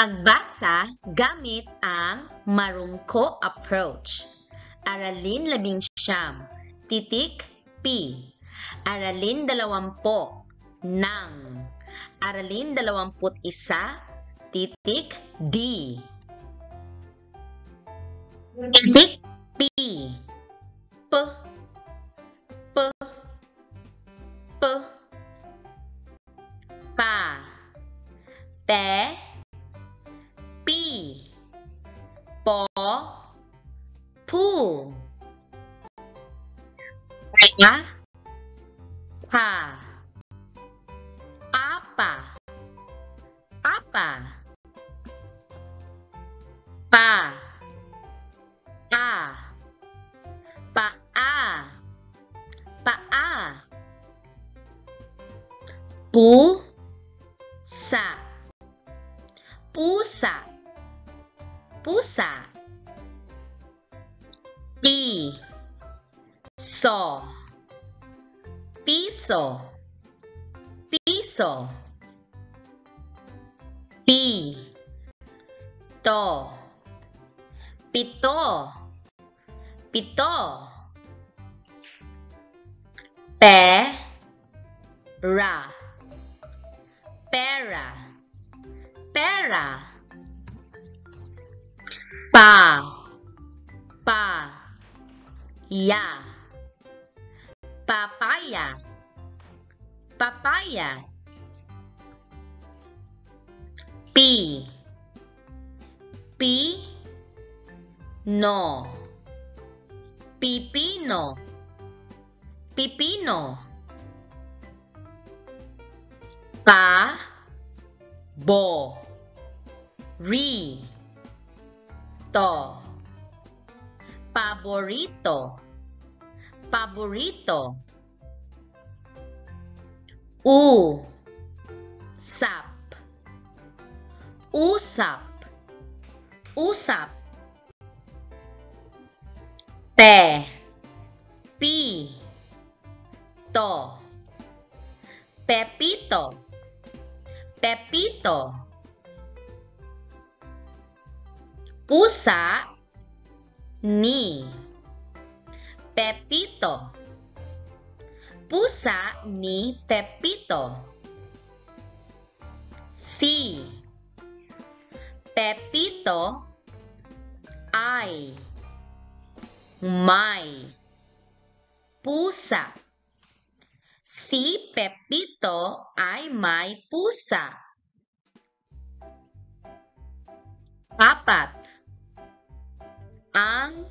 Pagbasa gamit ang marungko approach. Aralin 19, titik P. Aralin 20, ng. Aralin 21, titik D. Titik P. P. P. P. Pa. Pe. Pi. Po. Pu. Pa. Pa. Apa. Apa. Pa. A. Pa-a. Pa-a. Pu-sa. Pusa. Pusa. Piso. Piso. Piso. Pito. Pito. Pito. Pera. Pera. Pera. Pa. Pa. Ya. Papaya. Papaya. Pi. Pi. No. Pipino. Pipino. Pa. Bo. Ri. To. Paborito. Paborito. Usap. Usap. Usap. Pe. Pi. To. Pepito. Pepito. Pusa. Ni. Pepito. Pusa ni Pepito. Si. Pepito ay may pusa. Si Pepito ay may pusa. Apat. Ang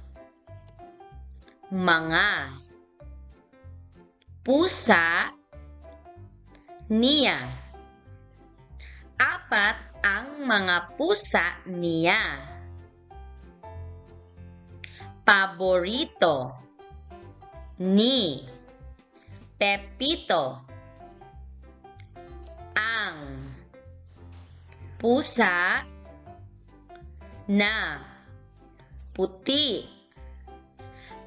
mga pusa niya. Apat ang mga pusa niya. Paborito ni Pepito. Ang pusa na puti.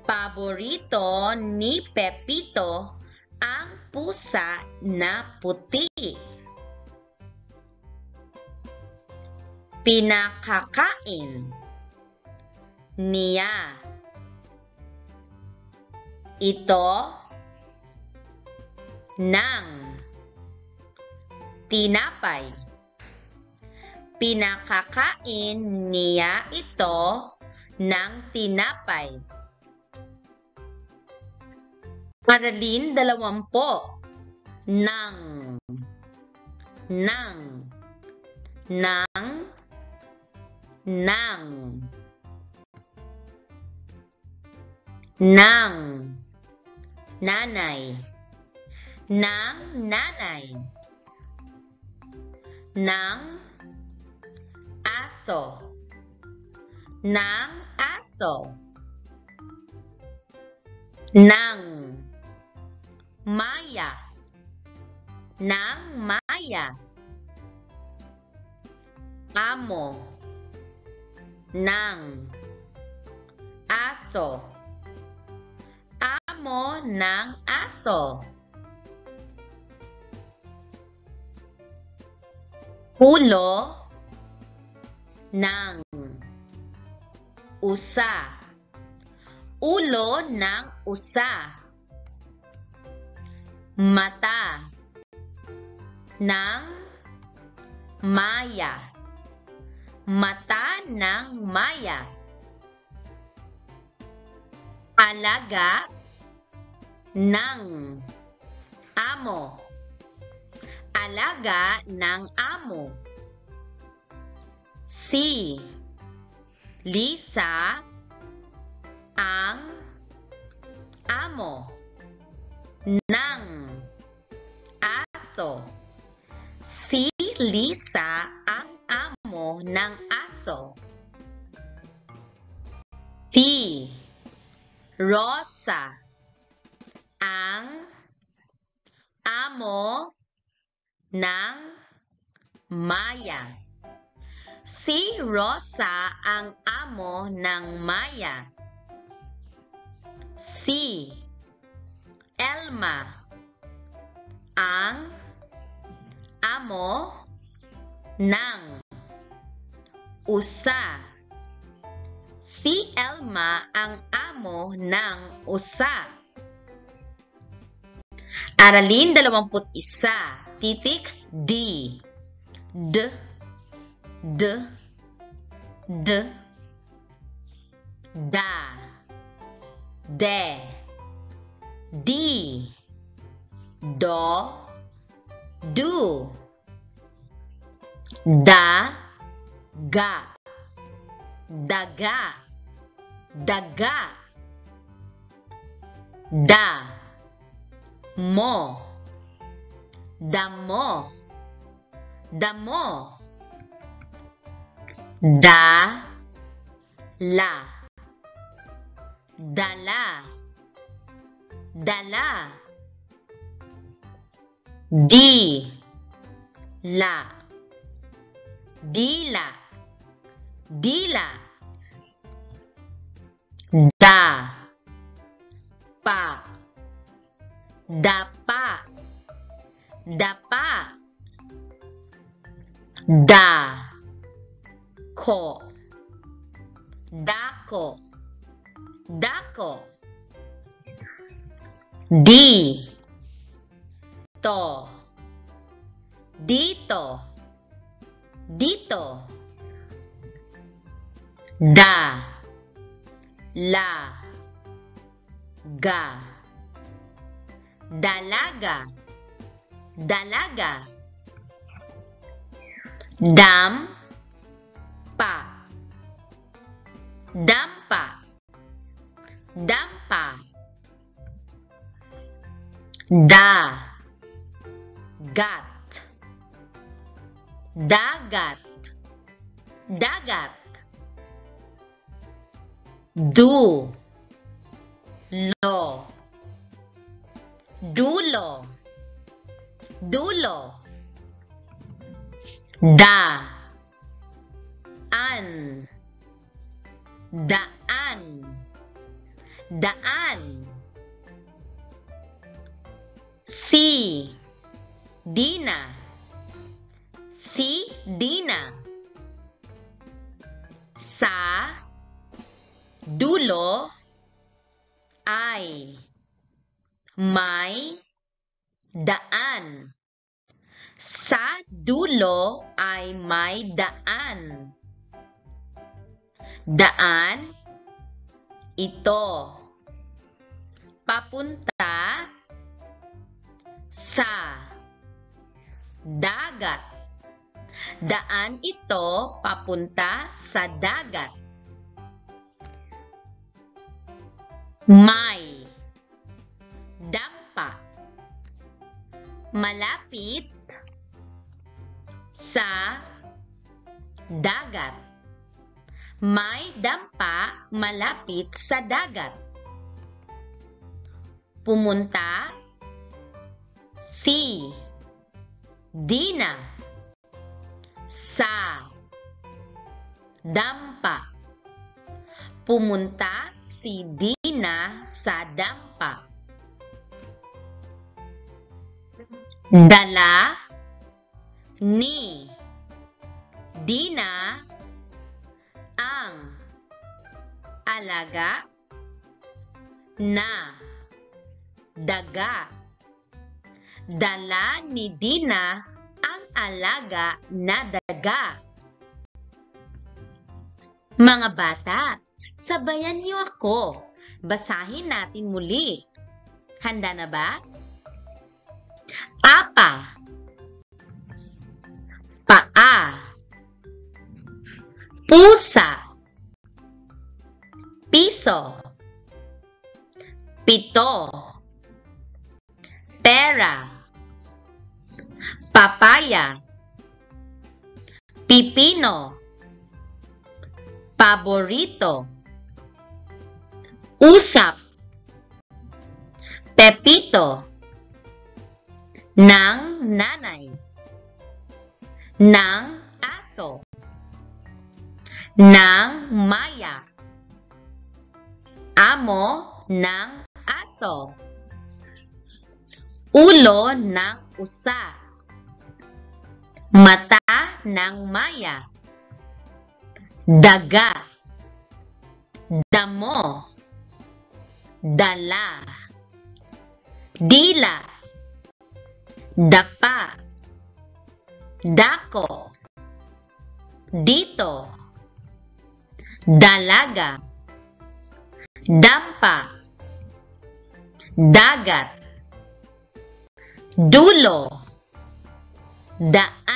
Paborito ni Pepito ang pusa na puti. Pinakakain niya ito ng tinapay. Pinakakain niya ito ng tinapay. Aralin 20, ng. Ng. Ng. Ng. Ng. Nanay. Ng nanay. Ng aso. Ng aso. Ng Maya. Ng Maya. Amo. Ng aso. Amo ng aso. Ulo ng usa. Ulo ng usa. Mata ng maya. Mata ng maya. Alaga ng amo. Alaga ng amo. Si Lisa ang amo ng aso. Si Lisa ang amo ng aso. Si Rosa ang amo ng Maya. Si Rosa ang amo ng Maya. Si Elma ang amo ng usa. Si Elma ang amo ng usa. Aralin 21. Titik D. D. D. D. Da. De. Di. Do. Du. Da. Ga. Daga. Daga. Da. Mo. Damo. Damo. Da. La. Dala. Dala. Di. La. Dila. Dila. Da. Pa. Dapa. Dapa. Da. Ko. Dako. Dako. Di. To. Dito. Dito. Da. La. Ga. Dalaga. Dalaga. Dam. Pa. Dampa. Dampa. Da. Gat. Dagat. Dagat. Du. Lo. Dulo. Dulo. Da. An. Daan. Daan. Si. Dina. Si Dina. Sa dulo ay may daan. Sa dulo ay may daan. Daan ito papunta sa dagat. Daan ito papunta sa dagat. May dampa malapit sa dagat. May dampa malapit sa dagat. Pumunta si Dina sa dampa. Pumunta si Dina sa dampa. Dala ni Dina ang alaga na daga. Dala ni Dina ang alaga na daga. Mga bata, sabayan niyo ako. Basahin natin muli. Handa na ba? Apa, paa, pusa, piso, pito, pera, papaya, pipino, paborito, usap, pepito, ng nanay, ng aso, ng maya, amo ng aso, ulo ng usa, mata ng maya, daga, damo, dala, dila, dapa, dako, dito, dalaga, dampa, dagat, dulo, daan.